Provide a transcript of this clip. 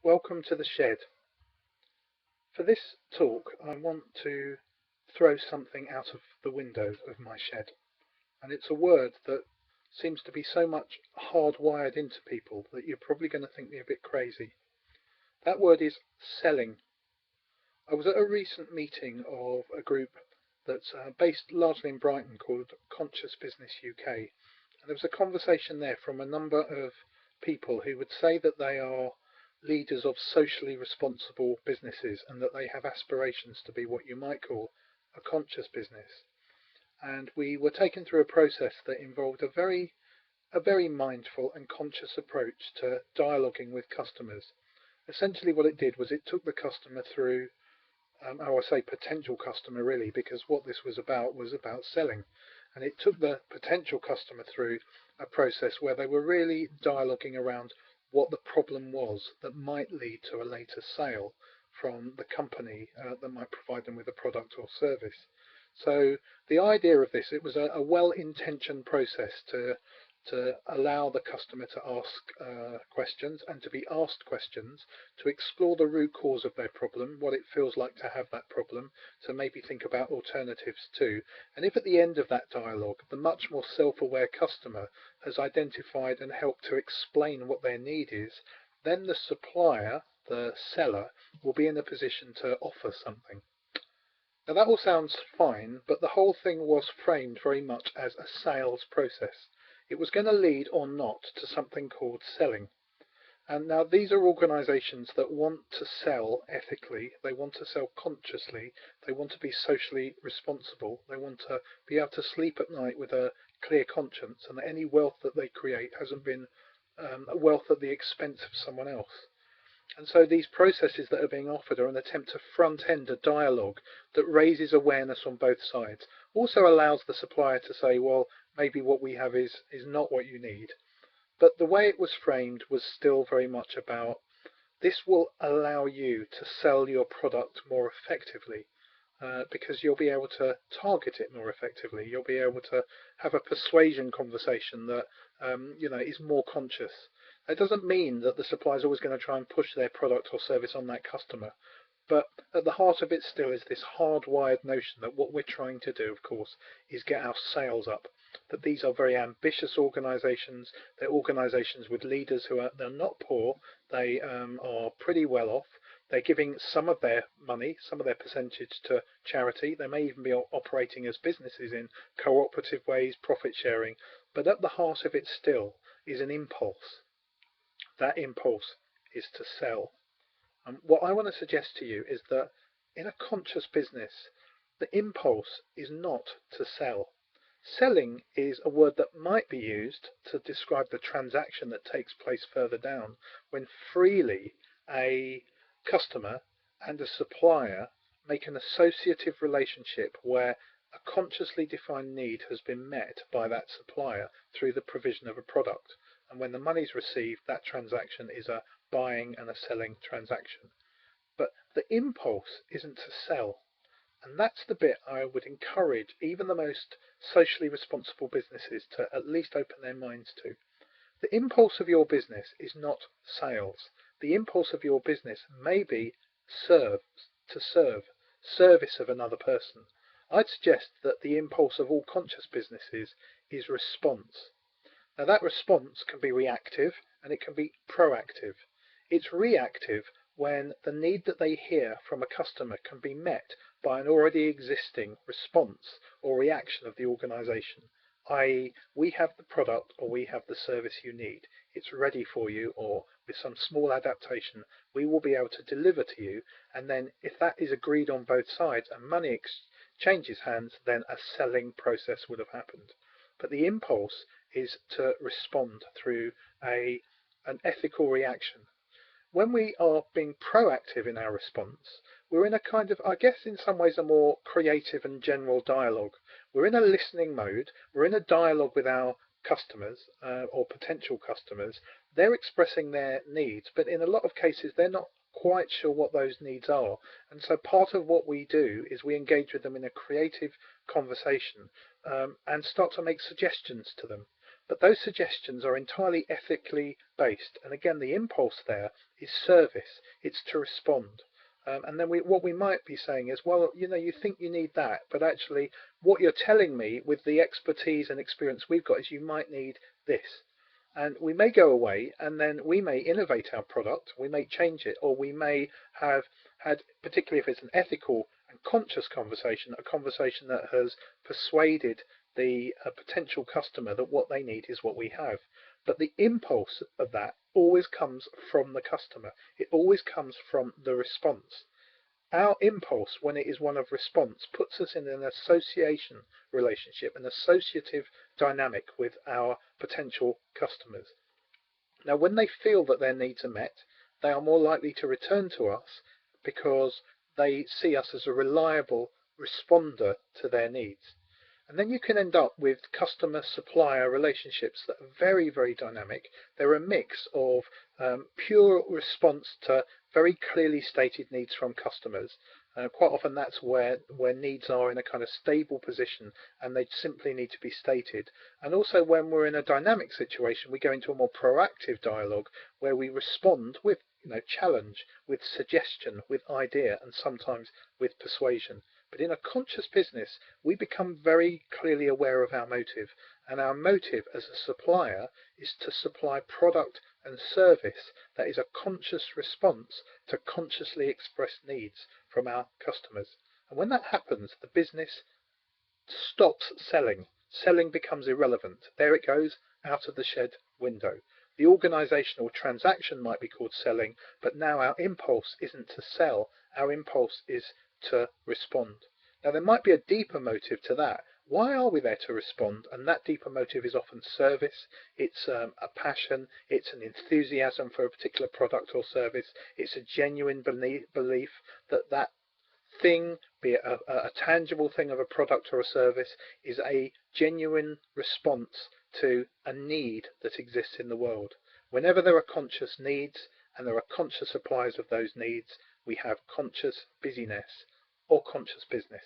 Welcome to the shed. For this talk, I want to throw something out of the window of my shed, and it's a word that seems to be so much hardwired into people that you're probably going to think me a bit crazy. That word is selling. I was at a recent meeting of a group that's based largely in Brighton called Conscious Business UK, and there was a conversation there from a number of people who would say that they are leaders of socially responsible businesses and that they have aspirations to be what you might call a conscious business. And we were taken through a process that involved a very mindful and conscious approach to dialoguing with customers. Essentially what it did was it took the customer through I say potential customer really, because what this was about selling. And it took the potential customer through a process where they were really dialoguing around what the problem was that might lead to a later sale from the company that might provide them with a product or service. So the idea of this, it was a well-intentioned process to allow the customer to ask questions and to be asked questions, to explore the root cause of their problem, what it feels like to have that problem, to maybe think about alternatives too. And if at the end of that dialogue, the much more self-aware customer has identified and helped to explain what their need is, then the supplier, the seller, will be in a position to offer something. Now that all sounds fine, but the whole thing was framed very much as a sales process. It was going to lead or not to something called selling. And now these are organisations that want to sell ethically, they want to sell consciously, they want to be socially responsible, they want to be able to sleep at night with a clear conscience, and that any wealth that they create hasn't been wealth at the expense of someone else. And so these processes that are being offered are an attempt to front-end a dialogue that raises awareness on both sides. Also allows the supplier to say, well, maybe what we have is not what you need. But the way it was framed was still very much about, this will allow you to sell your product more effectively. Because you'll be able to target it more effectively. You'll be able to have a persuasion conversation that is more conscious. It doesn't mean that the supplier is always going to try and push their product or service on that customer, but at the heart of it still is this hardwired notion that what we're trying to do, of course, is get our sales up. That these are very ambitious organisations. They're organisations with leaders they're not poor. They are pretty well off. They're giving some of their money, some of their percentage to charity. They may even be operating as businesses in cooperative ways, profit sharing. But at the heart of it still is an impulse. That impulse is to sell. And what I want to suggest to you is that in a conscious business, the impulse is not to sell. Selling is a word that might be used to describe the transaction that takes place further down, when freely a customer and a supplier make an associative relationship where a consciously defined need has been met by that supplier through the provision of a product. And when the money's received, that transaction is a buying and a selling transaction. But the impulse isn't to sell. And that's the bit I would encourage even the most socially responsible businesses to at least open their minds to. The impulse of your business is not sales. The impulse of your business may be service of another person. I'd suggest that the impulse of all conscious businesses is response. Now that response can be reactive and it can be proactive. It's reactive when the need that they hear from a customer can be met by an already existing response or reaction of the organisation, i.e. we have the product or we have the service you need. It's ready for you, or with some small adaptation we will be able to deliver to you, and then if that is agreed on both sides and money exchanges hands, then a selling process would have happened. But the impulse is to respond through an ethical reaction. When we are being proactive in our response, we're in a kind of, I guess in some ways, a more creative and general dialogue. We're in a listening mode. We're in a dialogue with our customers or potential customers. They're expressing their needs, but in a lot of cases they're not quite sure what those needs are. And so part of what we do is we engage with them in a creative conversation and start to make suggestions to them. but those suggestions are entirely ethically based. And again, the impulse there is service. It's to respond. And then what we might be saying is, well, you think you need that, but actually what you're telling me with the expertise and experience we've got is you might need this. And we may go away and then we may innovate our product, we may change it, or we may have had, particularly if it's an ethical and conscious conversation, a conversation that has persuaded the potential customer that what they need is what we have. But the impulse of that always comes from the customer. It always comes from the response. Our impulse, when it is one of response, puts us in an association relationship, an associative dynamic with our potential customers. Now, when they feel that their needs are met, they are more likely to return to us because they see us as a reliable responder to their needs. And then you can end up with customer-supplier relationships that are very, very dynamic. They're a mix of pure response to very clearly stated needs from customers. Quite often that's where needs are in a kind of stable position and they simply need to be stated. And also when we're in a dynamic situation, we go into a more proactive dialogue where we respond with challenge, with suggestion, with idea, and sometimes with persuasion. But in a conscious business, we become very clearly aware of our motive, and our motive as a supplier is to supply product and service that is a conscious response to consciously expressed needs from our customers. And when that happens, the business stops selling. Selling becomes irrelevant. There it goes, out of the shed window. The organizational transaction might be called selling, but now our impulse isn't to sell, our impulse is to respond. Now there might be a deeper motive to that. Why are we there to respond? And that deeper motive is often service. It's a passion. It's an enthusiasm for a particular product or service. It's a genuine belief that that thing, be it a tangible thing of a product or a service, is a genuine response to a need that exists in the world. Whenever there are conscious needs and there are conscious suppliers of those needs, we have conscious busyness or conscious business.